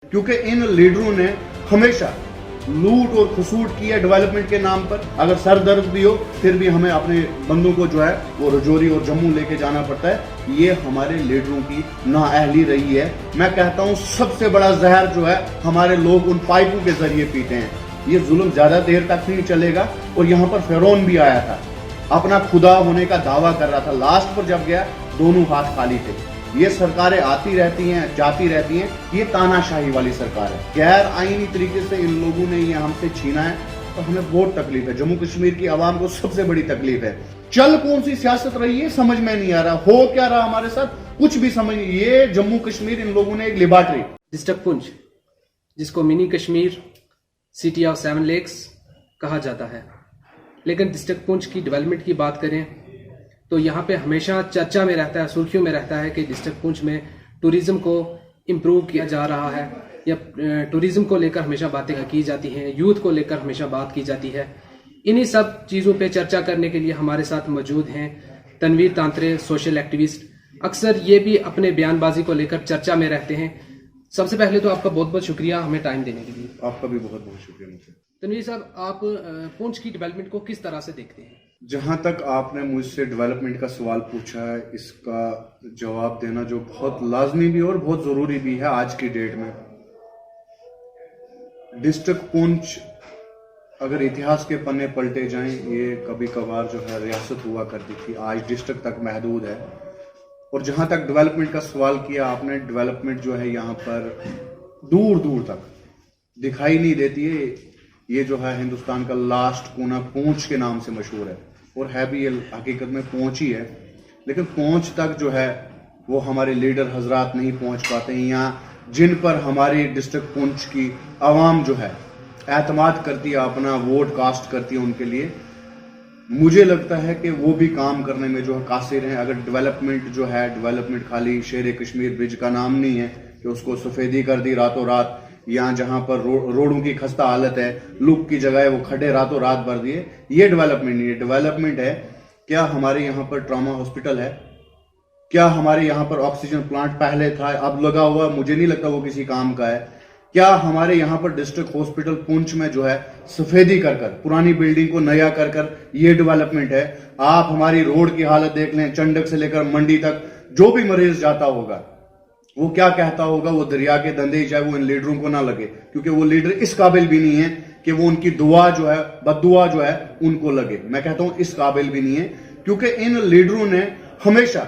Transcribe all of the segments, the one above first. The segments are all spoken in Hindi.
क्योंकि इन लीडरों ने हमेशा लूट और खसूट की है डेवलपमेंट के नाम पर। अगर सर दर्द भी हो फिर भी हमें अपने बंदों को जो है वो रजौरी और जम्मू लेके जाना पड़ता है। ये हमारे लीडरों की नाअहली रही है। मैं कहता हूँ सबसे बड़ा जहर जो है हमारे लोग उन पाइपों के जरिए पीते हैं। ये जुल्म ज्यादा देर तक नहीं चलेगा। और यहाँ पर फिरौन भी आया था, अपना खुदा होने का दावा कर रहा था, लास्ट पर जब गया दोनों हाथ खाली थे। ये सरकारें आती रहती हैं जाती रहती हैं, ये तानाशाही वाली सरकार है। गैर आईनी तरीके से इन लोगों ने ये हमसे छीना है तो हमें बहुत तकलीफ है। जम्मू कश्मीर की आवाम को सबसे बड़ी तकलीफ है। चल कौन सी सियासत रही है समझ में नहीं आ रहा, हो क्या रहा हमारे साथ कुछ भी समझ नहीं। ये जम्मू कश्मीर इन लोगों ने एक लिबार्ट्री डिस्ट्रिक्ट पुंछ, जिसको mini Kashmir, city of 7 lakes कहा जाता है, लेकिन डिस्ट्रिक्ट पुंछ की डेवलपमेंट की बात करें तो यहाँ पे हमेशा चर्चा में रहता है, सुर्खियों में रहता है कि डिस्ट्रिक्ट पुंछ में टूरिज्म को इम्प्रूव किया जा रहा है, या टूरिज्म को लेकर हमेशा बातें की जाती हैं, यूथ को लेकर हमेशा बात की जाती है। इन्हीं सब चीज़ों पे चर्चा करने के लिए हमारे साथ मौजूद हैं तनवीर तांत्रे, सोशल एक्टिविस्ट। अक्सर ये भी अपने बयानबाजी को लेकर चर्चा में रहते हैं। सबसे पहले तो आपका बहुत बहुत शुक्रिया हमें टाइम देने के लिए। आपका भी बहुत बहुत शुक्रिया मुझे। तनवीर साहब, आप पुंछ की डेवलपमेंट को किस तरह से देखते हैं? जहां तक आपने मुझसे डेवलपमेंट का सवाल पूछा है, इसका जवाब देना जो बहुत लाजमी भी और बहुत जरूरी भी है आज की डेट में। डिस्ट्रिक्ट पुंछ अगर इतिहास के पन्ने पलटे जाएं, ये कभी कभार जो है रियासत हुआ करती थी, आज डिस्ट्रिक्ट तक महदूद है। और जहां तक डेवलपमेंट का सवाल किया आपने, डेवलपमेंट जो है यहाँ पर दूर दूर तक दिखाई नहीं देती है। ये जो है हिंदुस्तान का लास्ट कोना पूंछ के नाम से मशहूर है, और है भी ये हकीकत में पूंछ ही है। लेकिन पूंछ तक जो है वो हमारे लीडर हजरात नहीं पहुंच पाते हैं, या जिन पर हमारी डिस्ट्रिक्ट पुंछ की आवाम जो है एतमाद करती है, अपना वोट कास्ट करती है उनके लिए, मुझे लगता है कि वो भी काम करने में जो है कासिर हैं। अगर डेवलपमेंट जो है, डेवलपमेंट खाली शेर कश्मीर ब्रिज का नाम नहीं है कि उसको सफेदी कर दी रातों रात, या जहां पर रोडों की खस्ता हालत है, लुक की जगह वो खड्डे रातों रात भर दिए, ये डेवलपमेंट नहीं है। डेवलपमेंट है क्या हमारे यहाँ पर ट्रॉमा हॉस्पिटल है, क्या हमारे यहाँ पर ऑक्सीजन प्लांट पहले था अब लगा हुआ, मुझे नहीं लगता वो किसी काम का है। क्या हमारे यहाँ पर डिस्ट्रिक्ट हॉस्पिटल पुंछ में जो है सफेदी कर कर, पुरानी बिल्डिंग को नया कर कर, ये डेवलपमेंट है। आप हमारी रोड की हालत देख लें, चंडक से लेकर मंडी तक जो भी मरीज जाता होगा वो क्या कहता होगा, वो दरिया के धंधे ही चाहे वो इन लीडरों को ना लगे, क्योंकि वो लीडर इस काबिल भी नहीं है कि वो उनकी दुआ जो है, बद्दुआ जो है उनको लगे। मैं कहता हूं इस काबिल भी नहीं है, क्योंकि इन लीडरों ने हमेशा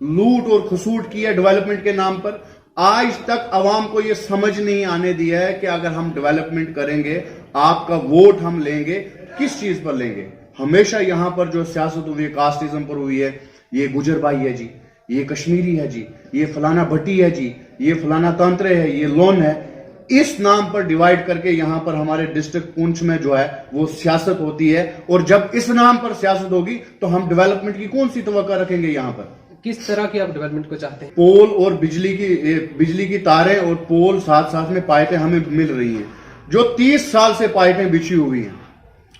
लूट और खसूट की है डेवलपमेंट के नाम पर। आज तक अवाम को यह समझ नहीं आने दिया है कि अगर हम डेवलपमेंट करेंगे, आपका वोट हम लेंगे, किस चीज पर लेंगे। हमेशा यहां पर जो सियासत हुई है कास्टिज्म पर हुई है, ये गुजर भाई है जी, ये कश्मीरी है जी, ये फलाना भट्टी है जी, ये फलाना तंत्र है, ये लोन है, इस नाम पर डिवाइड करके यहां पर हमारे डिस्ट्रिक्ट पुंछ में जो है वो सियासत होती है। और जब इस नाम पर सियासत होगी तो हम डेवलपमेंट की कौन सी तवक्का रखेंगे। यहां पर किस तरह की आप डेवलपमेंट को चाहते हैं? पोल और बिजली की तारें और पोल साथ साथ में पाइपें हमें मिल रही हैं, जो 30 साल से पाइपें बिछी हुई हैं,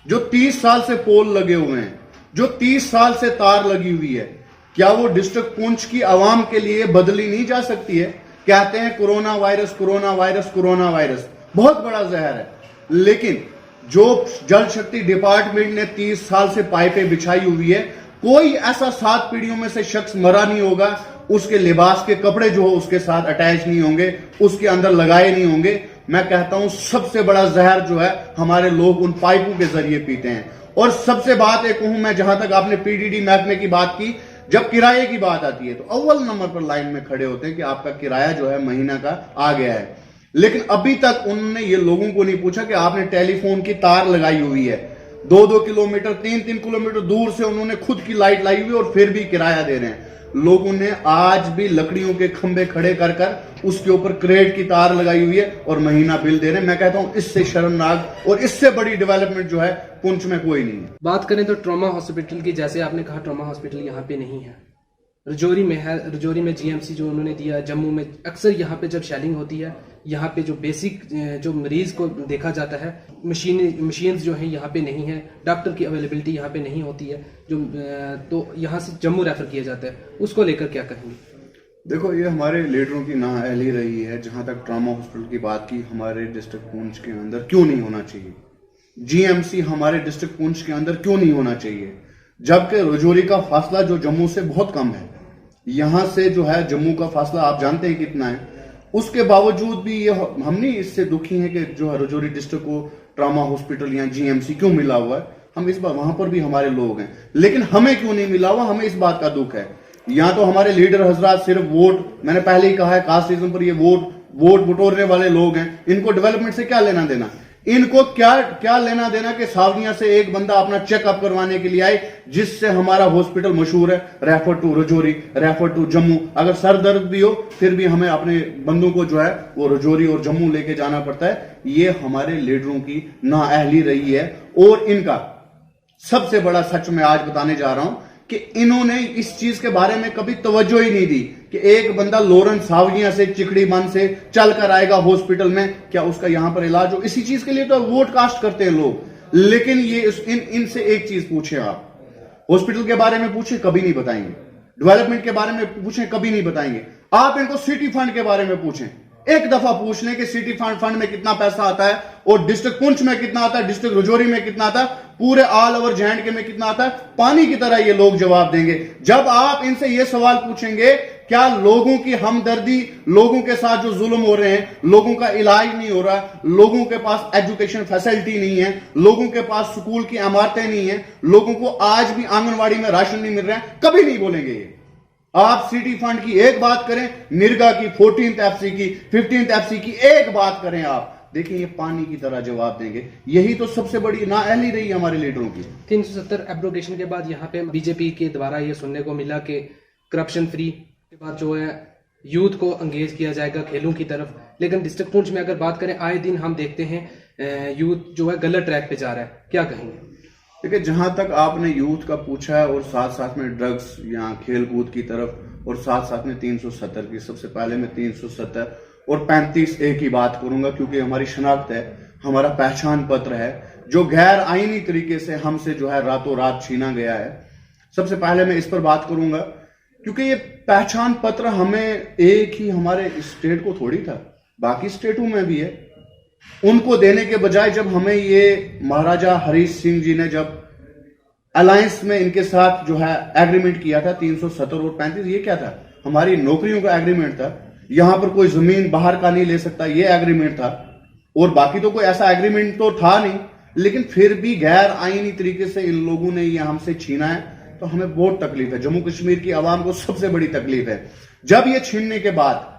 जो 30 साल से पोल लगे हुए हैं, जो 30 साल से तार लगी हुई है, क्या वो डिस्ट्रिक्ट पुंछ की आवाम के लिए बदली नहीं जा सकती है? कहते हैं corona virus, corona virus, corona virus बहुत बड़ा जहर है, लेकिन जो जल शक्ति डिपार्टमेंट ने 30 साल से पाइपें बिछाई हुई है, कोई ऐसा 7 पीढ़ियों में से शख्स मरा नहीं होगा, उसके लिबास के कपड़े जो हो उसके साथ अटैच नहीं होंगे, उसके अंदर लगाए नहीं होंगे। मैं कहता हूं सबसे बड़ा जहर जो है हमारे लोग उन पाइपों के जरिए पीते हैं। और सबसे बात एक कहूं मैं, जहां तक आपने पीडीडी महकमे की बात की, जब किराए की बात आती है तो अव्वल नंबर पर लाइन में खड़े होते हैं कि आपका किराया जो है महीना का आ गया है। लेकिन अभी तक उन्होंने ये लोगों को नहीं पूछा कि आपने टेलीफोन की तार लगाई हुई है, 2-2 किलोमीटर 3-3 किलोमीटर दूर से उन्होंने खुद की लाइट लाई हुई और फिर भी किराया दे रहे हैं। लोगों ने आज भी लकड़ियों के खंभे खड़े कर कर उसके ऊपर क्रेड की तार लगाई हुई है और महीना बिल दे रहे हैं। मैं कहता हूं इससे शर्मनाक और इससे बड़ी डेवलपमेंट जो है पुंछ में कोई नहीं है। बात करें तो ट्रॉमा हॉस्पिटल की, जैसे आपने कहा ट्रॉमा हॉस्पिटल यहाँ पे नहीं है, रजौरी में है। रजौरी में जीएमसी जो उन्होंने दिया, जम्मू में अक्सर यहाँ पे जब शेलिंग होती है, यहाँ पे जो बेसिक जो मरीज को देखा जाता है, मशीन्स जो हैं यहाँ पे नहीं है, डॉक्टर की अवेलेबिलिटी यहाँ पे नहीं होती है, जो तो यहाँ से जम्मू रेफर किया जाता है, उसको लेकर क्या कहेंगे? देखो, ये हमारे लीडरों की नाअहली रही है। जहां तक ट्रॉमा हॉस्पिटल की बात की, हमारे डिस्ट्रिक्ट पुंछ के अंदर क्यों नहीं होना चाहिए? जीएमसी हमारे डिस्ट्रिक्ट पुंछ के अंदर क्यों नहीं होना चाहिए? जबकि रजौरी का फासला जो जम्मू से बहुत कम है, यहां से जो है जम्मू का फासला आप जानते हैं कितना है। उसके बावजूद भी ये हम नहीं इससे दुखी हैं कि जो है रजौरी डिस्ट्रिक्ट को ट्रॉमा हॉस्पिटल या जीएमसी क्यों मिला हुआ है। हम इस बार वहां पर भी हमारे लोग हैं, लेकिन हमें क्यों नहीं मिला हुआ, हमें इस बात का दुख है। यहाँ तो हमारे लीडर हजरात सिर्फ वोट, मैंने पहले ही कहा है, कास्टिज्म पर ये वोट बटोरने वाले लोग हैं। इनको डेवलपमेंट से क्या लेना देना? इनको क्या लेना देना कि सावनिया से एक बंदा अपना चेकअप करवाने के लिए आए, जिससे हमारा हॉस्पिटल मशहूर है, refer to Rajouri, refer to Jammu. अगर सर दर्द भी हो फिर भी हमें अपने बंदों को जो है वो रजौरी और जम्मू लेके जाना पड़ता है। ये हमारे लीडरों की नाअहली रही है। और इनका सबसे बड़ा सच मैं आज बताने जा रहा हूं कि इन्होंने इस चीज के बारे में कभी तवज्जो ही नहीं दी कि एक बंदा लॉरेंस सावगिया से चिकड़ी बंद से चल कर आएगा हॉस्पिटल में, क्या उसका यहां पर इलाज हो? इसी चीज के लिए तो वोट कास्ट करते हैं लोग। लेकिन ये इनसे एक चीज पूछे, आप हॉस्पिटल के बारे में पूछे, कभी नहीं बताएंगे। डेवलपमेंट के बारे में पूछे, कभी नहीं बताएंगे। आप इनको सिटी फंड के बारे में पूछें, एक दफा पूछ लें कि सिटी फंड में कितना पैसा आता है और डिस्ट्रिक्ट पुंछ में कितना आता है, डिस्ट्रिक्ट रजौरी में कितना आता है, पूरे ऑल ओवर जे&के में कितना आता है। पानी की तरह ये लोग जवाब देंगे। जब आप इनसे ये सवाल पूछेंगे, क्या लोगों की हमदर्दी, लोगों के साथ जो जुल्म हो रहे हैं, लोगों का इलाज नहीं हो रहा, लोगों के पास एजुकेशन फैसिलिटी नहीं है, लोगों के पास स्कूल की इमारतें नहीं है, लोगों को आज भी आंगनवाड़ी में राशन नहीं मिल रहा है, कभी नहीं बोलेंगे ये। आप सिटी फंड की एक बात करें, निरगा की, 14th एफसी की, 15th एफसी की एक बात करें, आप देखिए ये पानी की तरह जवाब देंगे। यही तो सबसे बड़ी नाअहली रही हमारे लीडरों की। 370 एब्रोगेशन के बाद यहाँ पे बीजेपी के द्वारा ये सुनने को मिला कि करप्शन फ्री के बाद जो है यूथ को एंगेज किया जाएगा खेलों की तरफ। लेकिन डिस्ट्रिक्ट पुंछ में अगर बात करें, आए दिन हम देखते हैं यूथ जो है गलत ट्रैक पे जा रहा है, क्या कहेंगे? देखिए, जहां तक आपने यूथ का पूछा है और साथ साथ में ड्रग्स या खेल कूद की तरफ और साथ साथ में 370 की, सबसे पहले मैं 370 और 35A की बात करूंगा, क्योंकि हमारी शनाख्त है, हमारा पहचान पत्र है, जो गैर आईनी तरीके से हमसे जो है रातों रात छीना गया है। सबसे पहले मैं इस पर बात करूंगा, क्योंकि ये पहचान पत्र हमें एक ही हमारे स्टेट को थोड़ी था, बाकी स्टेटों में भी है। उनको देने के बजाय जब हमें ये महाराजा हरीश सिंह जी ने जब अलायंस में इनके साथ जो है एग्रीमेंट किया था 370 और 35, ये क्या था? हमारी नौकरियों का एग्रीमेंट था। यहां पर कोई जमीन बाहर का नहीं ले सकता, ये एग्रीमेंट था। और बाकी तो कोई ऐसा एग्रीमेंट तो था नहीं, लेकिन फिर भी गैर आईनी तरीके से इन लोगों ने ये हमसे छीना है, तो हमें बहुत तकलीफ है। जम्मू कश्मीर की आवाम को सबसे बड़ी तकलीफ है। जब ये छीनने के बाद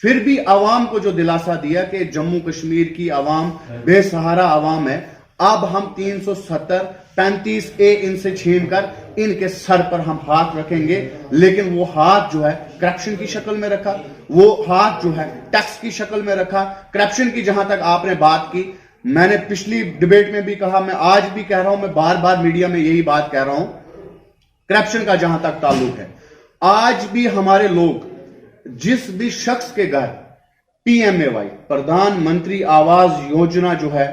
फिर भी आवाम को जो दिलासा दिया कि जम्मू कश्मीर की आवाम बेसहारा आवाम है, अब हम 370 35A इनसे छीनकर इनके सर पर हम हाथ रखेंगे। लेकिन वो हाथ जो है करप्शन की शक्ल में रखा, वो हाथ जो है टैक्स की शक्ल में रखा। करप्शन की जहां तक आपने बात की, मैंने पिछली डिबेट में भी कहा, मैं आज भी कह रहा हूं, मैं बार बार मीडिया में यही बात कह रहा हूं, करप्शन का जहां तक ताल्लुक है, आज भी हमारे लोग जिस भी शख्स के घर PMAY प्रधानमंत्री आवास योजना जो है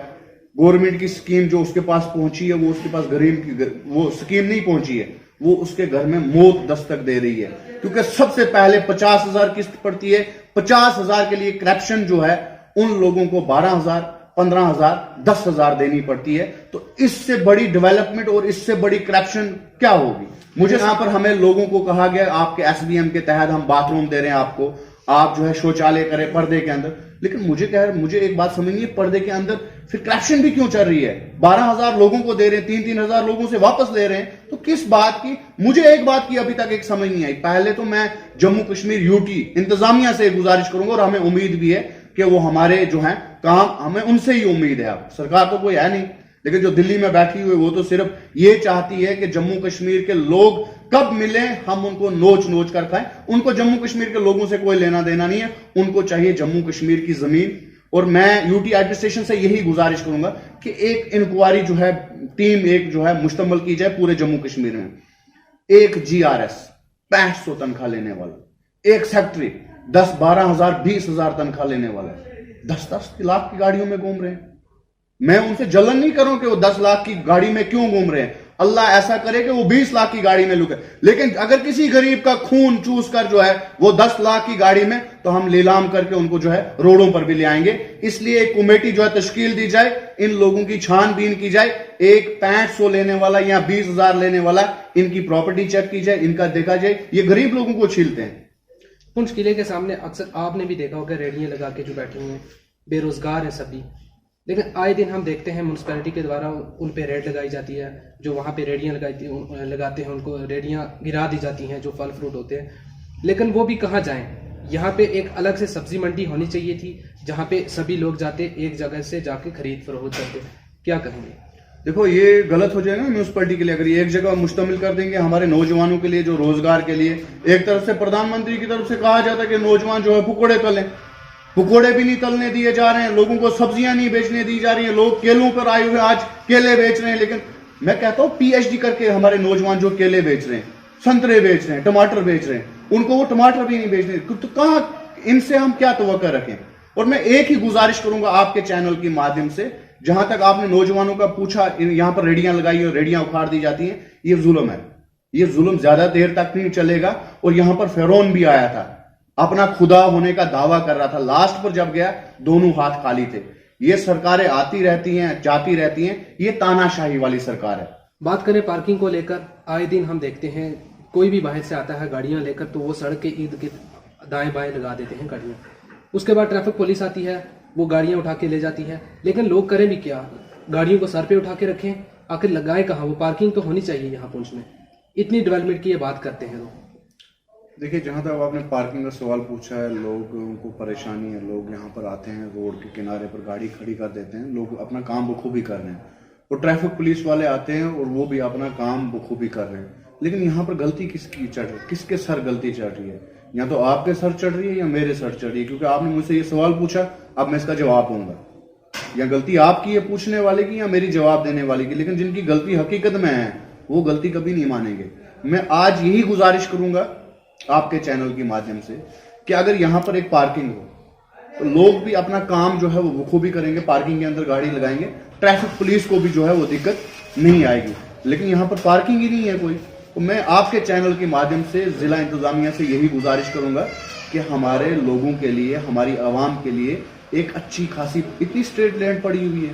गवर्नमेंट की स्कीम जो उसके पास पहुंची है, वो उसके पास गरीब की वो स्कीम नहीं पहुंची है, वो उसके घर में मौत दस्तक दे रही है। क्योंकि सबसे पहले 50,000 किस्त पड़ती है, 50,000 के लिए करप्शन जो है उन लोगों को 12,000, 15,000, 10,000 देनी पड़ती है। तो इससे बड़ी डेवलपमेंट और इससे बड़ी करप्शन क्या होगी? मुझे यहां पर हमें लोगों को कहा गया आपके SBM के तहत हम बाथरूम दे रहे हैं आपको, आप जो है शौचालय करें पर्दे के अंदर। लेकिन मुझे एक बात समझ नहीं है, पर्दे के अंदर फिर करप्शन भी क्यों चल रही है? 12,000 लोगों को दे रहे हैं, 3,000 लोगों से वापस ले रहे हैं, तो किस बात की? मुझे एक बात की अभी तक एक समझ नहीं आई। पहले तो मैं जम्मू कश्मीर UT इंतजामिया से गुजारिश करूंगा, और हमें उम्मीद भी है कि वो हमारे जो है काम, हमें उनसे ही उम्मीद है। अब सरकार तो कोई है नहीं, लेकिन जो दिल्ली में बैठी हुई वो तो सिर्फ ये चाहती है कि जम्मू कश्मीर के लोग कब मिले हम उनको नोच नोच कर खाएं। उनको जम्मू कश्मीर के लोगों से कोई लेना देना नहीं है, उनको चाहिए जम्मू कश्मीर की जमीन। और मैं UT एडमिनिस्ट्रेशन से यही गुजारिश करूंगा कि एक इंक्वायरी जो है, टीम एक जो है मुश्तमल की जाए पूरे जम्मू कश्मीर में। एक GRS 6500 तनख्वाह लेने वाला, एक सेक्रेटरी 10-12 हजार 20,000 तनख्वाह लेने वाला, 10-10 लाख की गाड़ियों में घूम रहे हैं। मैं उनसे जलन नहीं करूं कि वो 10 लाख की गाड़ी में क्यों घूम रहे हैं। अल्लाह ऐसा करे कि वो 20 लाख की गाड़ी में लुके, लेकिन अगर किसी गरीब का खून चूस कर जो है वो 10 लाख की गाड़ी में, तो हम नीलाम करके उनको जो है रोडों पर भी ले आएंगे। इसलिए एक कमेटी जो है तश्कील दी जाए, इन लोगों की छानबीन की जाए, एक 6500 लेने वाला या 20,000 लेने वाला, इनकी प्रॉपर्टी चेक की जाए, इनका देखा जाए। ये गरीब लोगों को छीलते हैं। पुंछ किले के सामने अक्सर आपने भी देखा होगा रेडियां लगा के जो बैठे हुए हैं, बेरोजगार हैं सभी, लेकिन आए दिन हम देखते हैं म्यूनसिपैलिटी के द्वारा उन पे रेड लगाई जाती है, जो वहाँ पे रेडियां लगाते हैं उनको रेडियां गिरा दी जाती हैं जो फल फ्रूट होते हैं, लेकिन वो भी कहाँ जाएं। यहाँ पे एक अलग से सब्जी मंडी होनी चाहिए थी जहाँ पे सभी लोग जाते एक जगह से जाके खरीद फरोख्त करते। क्या कहेंगे? देखो ये गलत हो जाएगा म्यूनसिपैलिटी के लिए अगर ये एक जगह मुश्तमिल कर देंगे हमारे नौजवानों के लिए, जो रोजगार के लिए। एक तरफ से प्रधानमंत्री की तरफ से कहा जाता है कि नौजवान जो है पकौड़े तलें, पकौड़े भी नहीं तलने दिए जा रहे हैं, लोगों को सब्जियां नहीं बेचने दी जा रही हैं, लोग केलों पर आए हुए आज केले बेच रहे हैं। लेकिन मैं कहता हूं पीएचडी करके हमारे नौजवान जो केले बेच रहे हैं, संतरे बेच रहे हैं, टमाटर बेच रहे हैं, उनको वो टमाटर भी नहीं बेचने, तो कहां इनसे हम क्या तवक्का रखें। और मैं एक ही गुजारिश करूंगा आपके चैनल के माध्यम से, जहां तक आपने नौजवानों का पूछा, यहां पर रेडियां लगाई और रेडियां उखाड़ दी जाती हैं, ये जुल्म है। ये जुल्म ज्यादा देर तक नहीं चलेगा। और यहां पर फिरौन भी आया था, अपना खुदा होने का दावा कर रहा था, लास्ट पर जब गया दोनों हाथ खाली थे। ये सरकारें आती रहती हैं, जाती रहती हैं, ये तानाशाही वाली सरकार है। बात करें पार्किंग को लेकर, आए दिन हम देखते हैं कोई भी बाहर से आता है गाड़ियां लेकर, तो वो सड़क के इर्द गिर्द दाएं बाएं लगा देते हैं गाड़ियां। उसके बाद ट्रैफिक पुलिस आती है, वो गाड़ियां उठा के ले जाती है, लेकिन लोग करें भी क्या? गाड़ियों को सर पे उठा के रखें, आखिर लगाए कहाँ? वो पार्किंग तो होनी चाहिए यहाँ पुंछ में। इतनी डेवलपमेंट की ये बात करते हैं लोग। देखिए, जहां तक आपने पार्किंग का सवाल पूछा है, लोगों को परेशानी है, लोग यहाँ पर आते हैं, रोड के किनारे पर गाड़ी खड़ी कर देते हैं, लोग अपना काम बखूबी कर रहे हैं, और ट्रैफिक पुलिस वाले आते हैं और वो भी अपना काम बखूबी कर रहे हैं। लेकिन यहाँ पर गलती किसकी चढ़ रही है? किसके सर गलती चढ़ रही है? या तो आपके सर चढ़ रही है या मेरे सर चढ़ रही है, क्योंकि आपने मुझसे ये सवाल पूछा, अब मैं इसका जवाब दूंगा। या गलती आपकी है पूछने वाले की या मेरी जवाब देने वाले की, लेकिन जिनकी गलती हकीकत में है वो गलती कभी नहीं मानेंगे। मैं आज यही गुजारिश करूंगा आपके चैनल के माध्यम से कि अगर यहाँ पर एक पार्किंग हो तो लोग भी अपना काम जो है वो बखूबी करेंगे, पार्किंग के अंदर गाड़ी लगाएंगे, ट्रैफिक पुलिस को भी जो है वो दिक्कत नहीं आएगी। लेकिन यहाँ पर पार्किंग ही नहीं है कोई, तो मैं आपके चैनल के माध्यम से जिला इंतजामिया से यही गुजारिश करूंगा कि हमारे लोगों के लिए, हमारी आवाम के लिए एक अच्छी खासी, इतनी स्ट्रेट लैंड पड़ी हुई है,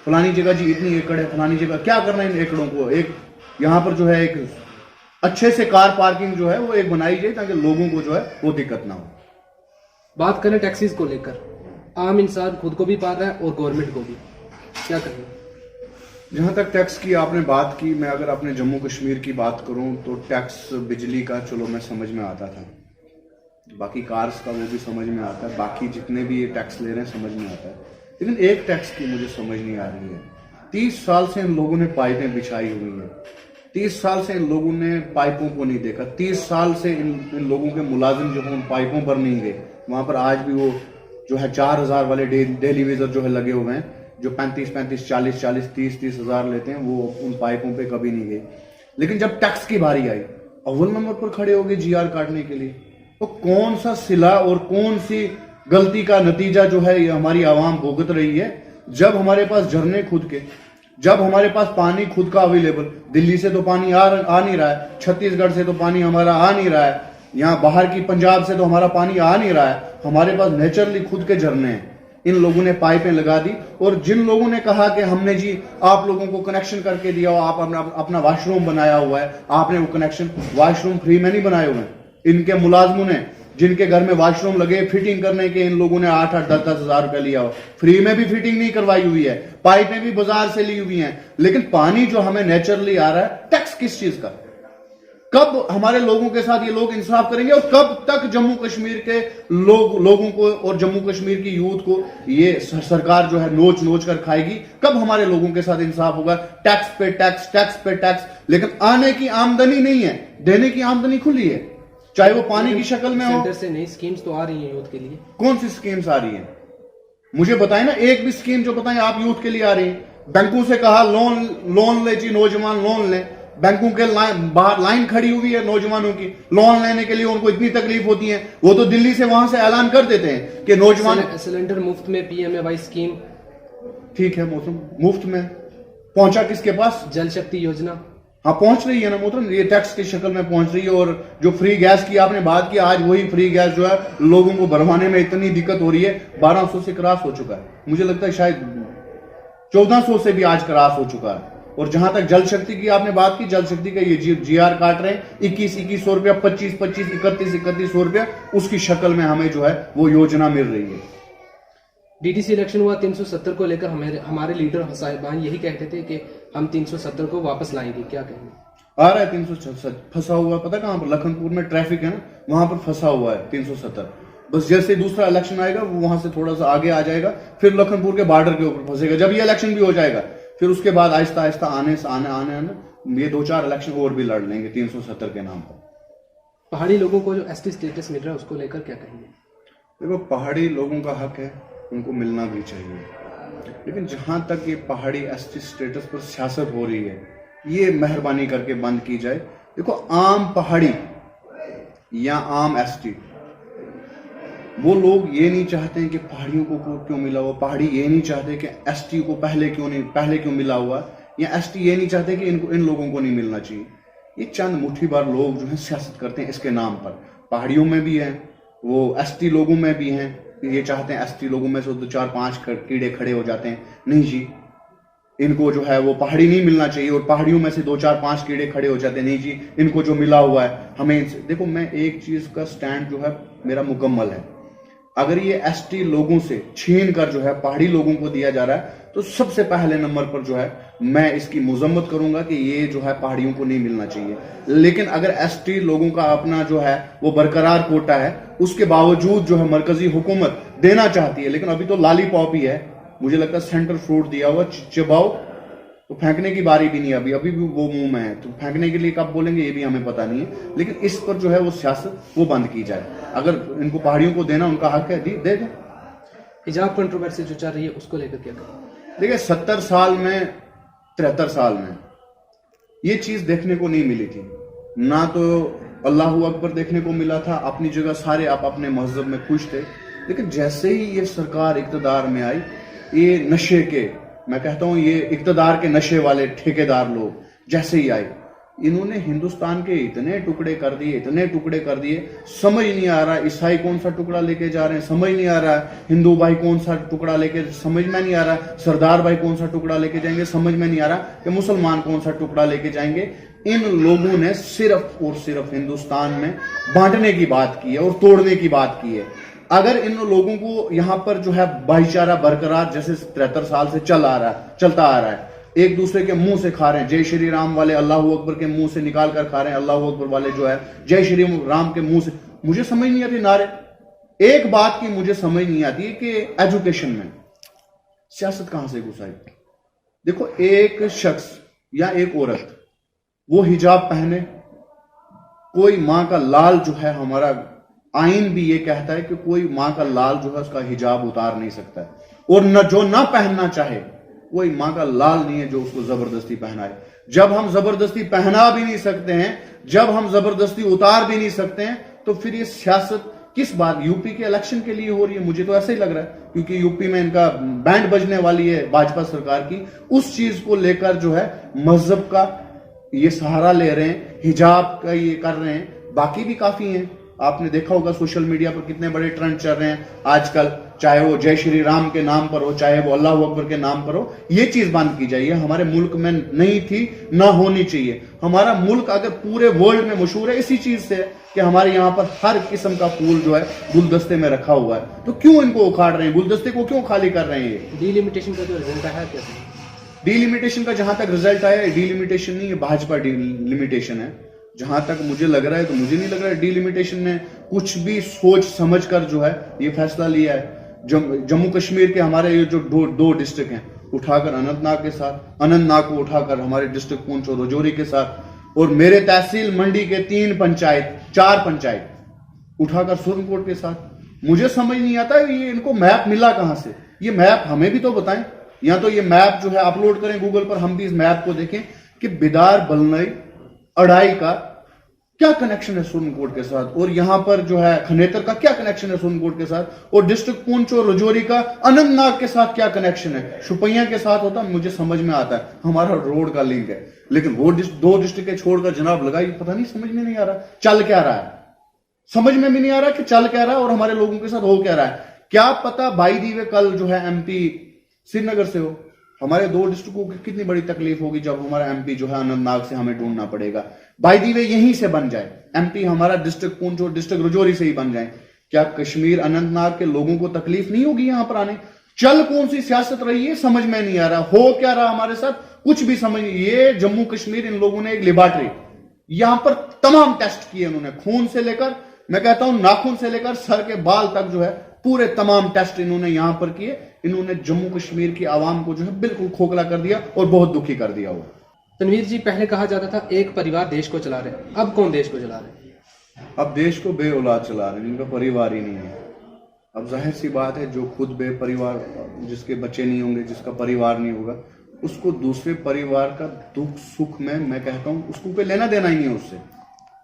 फलानी जगह जी इतनी एकड़ है, फलानी जगह, क्या करना है इन एकड़ों को? एक यहाँ पर जो है एक अच्छे से कार पार्किंग जो है वो एक बनाई जाए ताकि लोगों को जो है वो दिक्कत ना हो। बात करें टैक्सीज को लेकर, आम इंसान खुद को भी पाल रहा है और गवर्नमेंट को भी, क्या करें? जहां तक टैक्स की आपने बात की, मैं अगर अपने जम्मू कश्मीर की बात करूं तो टैक्स बिजली का चलो मैं समझ में आता था, बाकी कार्स का वो भी समझ में आता है, बाकी जितने भी ये टैक्स ले रहे हैं समझ में आता है, लेकिन एक टैक्स की मुझे समझ नहीं आ रही है। 30 साल से इन लोगों ने पाइपें बिछाई हुई हैं, 30 साल से इन लोगों ने पाइपों को नहीं देखा, 30 साल से इन लोगों के मुलाजिम जो हैं उन पाइपों पर नहीं गए। वहां पर आज भी वो जो है 4000 वाले डेली वेजर जो है लगे हुए हैं, जो 35-35, 40-40, 30-30 हजार लेते हैं, वो उन पाइपों पे कभी नहीं गए। लेकिन जब टैक्स की बारी आई, अव्वल नंबर पर खड़े हो गए जीआर काटने के लिए। तो कौन सा सिला और कौन सी गलती का नतीजा जो है ये हमारी आवाम भुगत रही है? जब हमारे पास झरने खुद के, जब हमारे पास पानी खुद का अवेलेबल, दिल्ली से तो पानी आ नहीं रहा है, छत्तीसगढ़ से तो पानी हमारा आ नहीं रहा है, यहाँ बाहर की पंजाब से तो हमारा पानी आ नहीं रहा है, हमारे पास नेचुरली खुद के झरने हैं, इन लोगों ने पाइपें लगा दी। और जिन लोगों ने कहा कि हमने जी आप लोगों को कनेक्शन करके दिया हो, आप अपना वॉशरूम बनाया हुआ है, आपने वो कनेक्शन वॉशरूम फ्री में नहीं बनाए हुए हैं, इनके मुलाजमों ने, जिनके घर में वॉशरूम लगे फिटिंग करने के, इन लोगों ने 8-8, 10-10 हजार रुपया लिया हो, फ्री में भी फिटिंग नहीं करवाई हुई है, पाइपें भी बाजार से ली हुई हैं, लेकिन पानी जो हमें नेचुरली आ रहा है, टैक्स किस चीज का? कब हमारे लोगों के साथ ये लोग इंसाफ करेंगे? और कब तक जम्मू कश्मीर के लोगों को और जम्मू कश्मीर की यूथ को ये सरकार जो है नोच नोच कर खाएगी? कब हमारे लोगों के साथ इंसाफ होगा? टैक्स पे टैक्स, टैक्स पे टैक्स, लेकिन आने की आमदनी नहीं है, देने की आमदनी खुली है, चाहे वो पानी की शक्ल में हो। सेंटर से नई स्कीम्स तो आ रही हैं यूथ के लिए। कौन सी स्कीम्स आ रही हैं? मुझे बताएं ना, एक भी स्कीम जो बताएं आप यूथ के लिए आ रही है। बैंकों से कहा लोन ले जी, नौजवान लोन ले, बैंकों के बाहर लाइन खड़ी हुई है नौजवानों की, लोन लेने के लिए उनको इतनी तकलीफ होती है, वो तो दिल्ली से वहां से ऐलान कर देते हैं कि नौजवान सिलेंडर मुफ्त में, PMAY स्कीम, ठीक है, मौसम मुफ्त में पहुंचा किसके पास? जल शक्ति योजना, हाँ पहुंच रही है ना मोहतरम, ये टैक्स की शक्ल में पहुंच रही है। और जो फ्री गैस की आपने बात की, आज वही फ्री गैस जो है लोगों को भरवाने में इतनी दिक्कत हो रही है, 1200 से क्रॉस हो चुका है। मुझे लगता है शायद 1400 से भी आज क्रॉस हो चुका है। और जहां तक जल शक्ति की आपने बात की, जल शक्ति का ये GR काट रहे हैं 2100 रुपया, 25 31 रुपया, उसकी शक्ल में हमें जो है वो योजना मिल रही है। डीडीसी इलेक्शन हुआ 370 को लेकर हमारे लीडर साहिबान यही कहते थे कि हम 370 को वापस लाएंगे, क्या कहेंगे? आ रहा है 370 फंसा हुआ, पता कहां पर? लखनपुर में ट्रैफिक है ना, वहां पर फंसा हुआ है 370। बस जैसे दूसरा इलेक्शन आएगा वो वहां से थोड़ा सा आगे आ जाएगा, फिर लखनपुर के बॉर्डर के ऊपर फंसेगा। जब ये इलेक्शन भी हो जाएगा फिर उसके बाद आहिस्ता आहिस्ता आने ये 2-4 इलेक्शन और भी लड़ लेंगे 370 के नाम पर। पहाड़ी लोगों को जो एसटी स्टेटस मिल रहा है उसको लेकर क्या कहेंगे? देखो, पहाड़ी लोगों का हक है, उनको मिलना भी चाहिए, लेकिन जहां तक ये पहाड़ी एसटी स्टेटस पर सियासत हो रही है, ये मेहरबानी करके बंद की जाए। देखो, आम पहाड़ी या आम एसटी, वो लोग ये नहीं चाहते हैं कि पहाड़ियों को क्यों मिला हुआ, पहाड़ी ये नहीं चाहते कि एसटी को पहले क्यों मिला हुआ, या एसटी ये नहीं चाहते कि इन लोगों को नहीं मिलना चाहिए। ये चंद मुट्ठी भर लोग जो है सियासत करते हैं इसके नाम पर। पहाड़ियों में भी हैं, वो एसटी लोगों में भी हैं, ये चाहते हैं एसटी लोगों में से 2-4-5 कीड़े खड़े हो जाते हैं। नहीं जी, इनको जो है वो पहाड़ी नहीं मिलना चाहिए, और पहाड़ियों में से 2-4-5 कीड़े खड़े हो जाते हैं। नहीं जी, इनको जो मिला हुआ है हमें। देखो, मैं एक चीज का स्टैंड जो है मेरा मुकम्मल है, अगर ये एसटी लोगों से छीन कर जो है पहाड़ी लोगों को दिया जा रहा है, तो सबसे पहले नंबर पर जो है मैं इसकी मुजम्मत करूंगा कि ये जो है पहाड़ियों को नहीं मिलना चाहिए। लेकिन अगर एसटी लोगों का अपना जो है वो बरकरार कोटा है, उसके बावजूद जो है मरकजी हुकूमत देना चाहती है, लेकिन अभी तो लॉलीपॉप ही है। मुझे लगता है सेंट्रल फ्रूट दिया हुआ, चबाओ तो फेंकने की बारी भी नहीं, अभी भी वो मुंह में है, तो फेंकने के लिए कब बोलेंगे ये भी हमें पता नहीं है। लेकिन इस पर जो है वो सियासत वो बंद की जाए। अगर इनको पहाड़ियों को देना उनका हक है, दे दे। हिजाब कंट्रोवर्सी जो चल रही है उसको लेकर क्या कहें? देखिए, 70 साल में 73 साल में ये चीज देखने को नहीं मिली थी ना। तो अल्लाह अकबर देखने को मिला था, अपनी जगह सारे आप अपने मजहब में खुश थे। लेकिन जैसे ही ये सरकार इक्तदार में आई, ये नशे के, मैं कहता हूं ये इक्तदार के नशे वाले ठेकेदार लोग जैसे ही आए, इन्होंने हिंदुस्तान के इतने टुकड़े कर दिए, समझ नहीं आ रहा ईसाई कौन सा टुकड़ा लेके जा रहे हैं, समझ नहीं आ रहा हिंदू भाई कौन सा टुकड़ा लेके, समझ में नहीं आ रहा सरदार भाई कौन सा टुकड़ा लेके जाएंगे, समझ में नहीं आ रहा कि मुसलमान कौन सा टुकड़ा लेके जाएंगे। इन लोगों ने सिर्फ और सिर्फ हिंदुस्तान में बांटने की बात की है और तोड़ने की बात की है। अगर इन लोगों को यहाँ पर जो है भाईचारा बरकरार जैसे 73 साल से चलता आ रहा है, एक दूसरे के मुंह से खा रहे हैं, जय श्री राम वाले अल्लाह अकबर के मुंह से निकाल कर खा रहे हैं, अल्लाह अकबर वाले जो है जय श्री राम के मुंह से। मुझे समझ नहीं आती नारे, एक बात की मुझे समझ नहीं आती कि एजुकेशन में सियासत कहां से घुस आई। देखो, एक शख्स या एक औरत वो हिजाब पहने, कोई मां का लाल जो है, हमारा आइन भी ये कहता है कि कोई मां का लाल जो है उसका हिजाब उतार नहीं सकता है, और न जो ना पहनना चाहे कोई मां का लाल नहीं है जो उसको जबरदस्ती पहनाए। जब हम जबरदस्ती पहना भी नहीं सकते हैं, जब हम जबरदस्ती उतार भी नहीं सकते हैं, तो फिर ये सियासत किस बात? यूपी के इलेक्शन के लिए हो रही है, मुझे तो ऐसा ही लग रहा है, क्योंकि यूपी में इनका बैंड बजने वाली है भाजपा सरकार की। उस चीज को लेकर जो है मजहब का ये सहारा ले रहे हैं, हिजाब का ये कर रहे हैं। बाकी भी काफी हैं, आपने देखा होगा सोशल मीडिया पर कितने बड़े ट्रेंड चल रहे हैं आजकल, चाहे वो जय श्री राम के नाम पर हो, चाहे वो अल्लाह अकबर के नाम पर हो। ये चीज बंद की जाइए, हमारे मुल्क में नहीं थी, ना होनी चाहिए। हमारा मुल्क अगर पूरे वर्ल्ड में मशहूर है इसी चीज से कि हमारे यहाँ पर हर किस्म का फूल जो है गुलदस्ते में रखा हुआ है, तो क्यों इनको उखाड़ रहे हैं, गुलदस्ते को क्यों खाली कर रहे हैं? ये डिलिमिटेशन का जो रिजल्ट है क्या? डिलिमिटेशन का जहां तक रिजल्ट आया, डिलिमिटेशन नहीं, ये भाजपा डिलिमिटेशन है। जहां तक मुझे लग रहा है, तो मुझे नहीं लग रहा है डिलिमिटेशन ने कुछ भी सोच समझ कर जो है ये फैसला लिया है। जम्मू कश्मीर के हमारे ये जो दो डिस्ट्रिक्ट हैं, उठाकर अनंतनाग को उठाकर हमारे डिस्ट्रिक्ट पुंछ और राजौरी के साथ, और मेरे तहसील मंडी के 4 पंचायत उठाकर सुरनकोट के साथ। मुझे समझ नहीं आता ये इनको मैप मिला कहां से? ये मैप हमें भी तो बताएं, या तो ये मैप जो है अपलोड करें गूगल पर, हम भी इस मैप को देखें कि बिदार बलनई अढ़ाई का क्या कनेक्शन है सुरनकोट के साथ, और यहाँ पर जो है खनेतर का क्या कनेक्शन है सुरनकोट के साथ, और डिस्ट्रिक्ट पुंछ और रजौरी का अनंतनाग के साथ क्या कनेक्शन है, शुपैया के साथ होता मुझे समझ में आता है, हमारा रोड का लिंक है। लेकिन वो दो डिस्ट्रिक्ट के छोड़कर जनाब लगाई, पता नहीं, समझ में नहीं आ रहा चल क्या रहा है, समझ में भी नहीं आ रहा कि चल क्या रहा है और हमारे लोगों के साथ हो क्या रहा है। क्या पता भाई दीवे कल जो है एमपी श्रीनगर से हो, हमारे दो डिस्ट्रिक्टों की कितनी बड़ी तकलीफ होगी जब हमारा एमपी जो है अनंतनाग से हमें ढूंढना पड़ेगा। भाई दीवे यहीं से बन जाए, एमपी हमारा डिस्ट्रिक्ट पुंछ और डिस्ट्रिक्ट रजौरी से ही बन जाए, क्या कश्मीर अनंतनाग के लोगों को तकलीफ नहीं होगी यहां पर आने? चल कौन सी सियासत रही है समझ में नहीं आ रहा, हो क्या रहा हमारे साथ कुछ भी समझ नहीं। ये जम्मू कश्मीर इन लोगों ने एक लेबोरेटरी, यहां पर तमाम टेस्ट किए उन्होंने, खून से लेकर मैं कहता हूं नाखून से लेकर सर के बाल तक जो है पूरे तमाम टेस्ट इन्होंने यहां पर किए। इन्होंने जम्मू कश्मीर की आवाम को जो है बिल्कुल खोखला कर दिया और बहुत दुखी कर दिया। वो तनवीर जी, पहले कहा जाता था एक परिवार देश को चला रहे, अब कौन देश को चला रहे? अब देश को बे औलाद चला रहे हैं, जिनका परिवार ही नहीं है। अब जाहिर सी बात है, जो खुद बे परिवार, जिसके बच्चे नहीं होंगे, जिसका परिवार नहीं होगा, उसको दूसरे परिवार का दुख सुख में मैं कहता हूं उसको कोई लेना देना ही नहीं है उससे।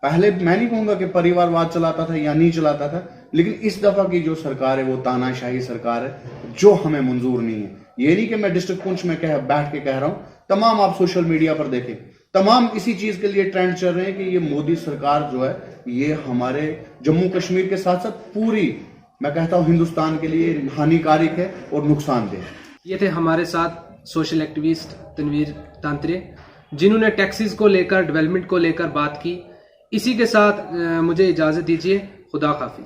पहले मैं नहीं कहूंगा कि परिवारवाद चलाता था या नहीं चलाता था, लेकिन इस दफा की जो सरकार है वो तानाशाही सरकार है जो हमें मंजूर नहीं है। ये नहीं कि मैं डिस्ट्रिक्ट पुंछ में बैठ के कह रहा हूं, तमाम आप सोशल मीडिया पर देखें, तमाम इसी चीज के लिए ट्रेंड चल रहे हैं कि ये मोदी सरकार जो है ये हमारे जम्मू कश्मीर के साथ साथ पूरी मैं कहता हूं हिंदुस्तान के लिए हानिकारक है और नुकसानदेह। ये थे हमारे साथ सोशल एक्टिविस्ट तनवीर तांत्रे, जिन्होंने टैक्सीज को लेकर, डेवलपमेंट को लेकर बात की। इसी के साथ मुझे इजाजत दीजिए, खुदा हाफिज।